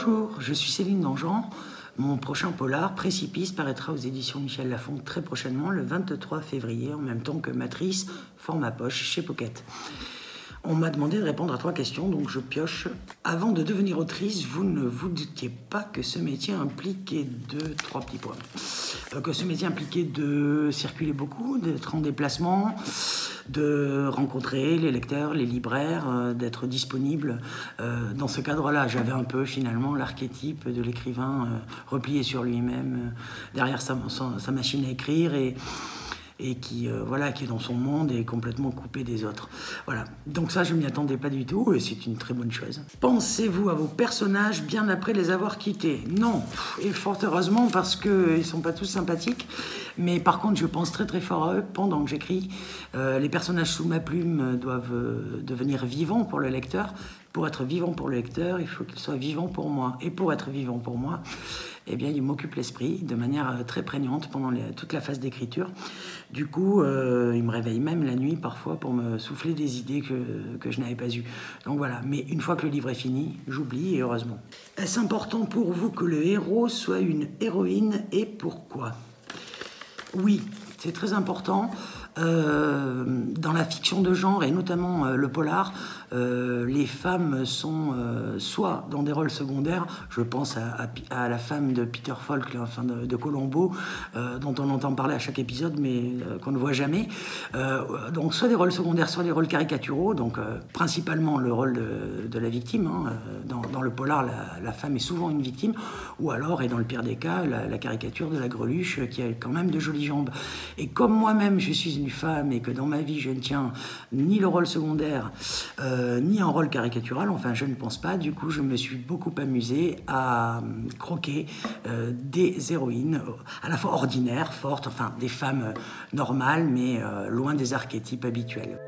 Bonjour, je suis Céline Dangean. Mon prochain polar, Précipice, paraîtra aux éditions Michel Lafon très prochainement, le 23 février, en même temps que Matrice, Format Poche, chez Pocket. On m'a demandé de répondre à 3 questions, donc je pioche. Avant de devenir autrice, vous ne vous doutiez pas que ce métier impliquait 3 petits points. Que ce métier impliquait de circuler beaucoup, d'être en déplacement, de rencontrer les lecteurs, les libraires, d'être disponible. Dans ce cadre-là, j'avais un peu finalement l'archétype de l'écrivain replié sur lui-même, derrière sa machine à écrire et qui est dans son monde et complètement coupé des autres. Voilà. Donc ça, je ne m'y attendais pas du tout et c'est une très bonne chose. Pensez-vous à vos personnages bien après les avoir quittés? Non, et fort heureusement parce qu'ils ne sont pas tous sympathiques. Mais par contre, je pense très très fort à eux pendant que j'écris. Les personnages sous ma plume doivent devenir vivants pour le lecteur. Pour être vivant pour le lecteur, il faut qu'il soit vivant pour moi. Et pour être vivant pour moi, eh bien, il m'occupe l'esprit de manière très prégnante pendant toute la phase d'écriture. Du coup, il me réveille même la nuit parfois pour me souffler des idées que je n'avais pas eues. Donc voilà, mais une fois que le livre est fini, j'oublie et heureusement. Est-ce important pour vous que le héros soit une héroïne et pourquoi ? Oui, c'est très important. Dans la fiction de genre et notamment le polar, les femmes sont soit dans des rôles secondaires, je pense à la femme de Peter Falk, enfin de Colombo, dont on entend parler à chaque épisode mais qu'on ne voit jamais, donc soit des rôles secondaires, soit des rôles caricaturaux, donc principalement le rôle de la victime, hein. Dans le polar, la femme est souvent une victime, ou alors, et dans le pire des cas, la caricature de la greluche qui a quand même de jolies jambes. Et comme moi-même je suis une femme et que dans ma vie je ne tiens ni le rôle secondaire ni un rôle caricatural, enfin je ne pense pas, du coup je me suis beaucoup amusée à croquer des héroïnes à la fois ordinaires, fortes, enfin des femmes normales mais loin des archétypes habituels.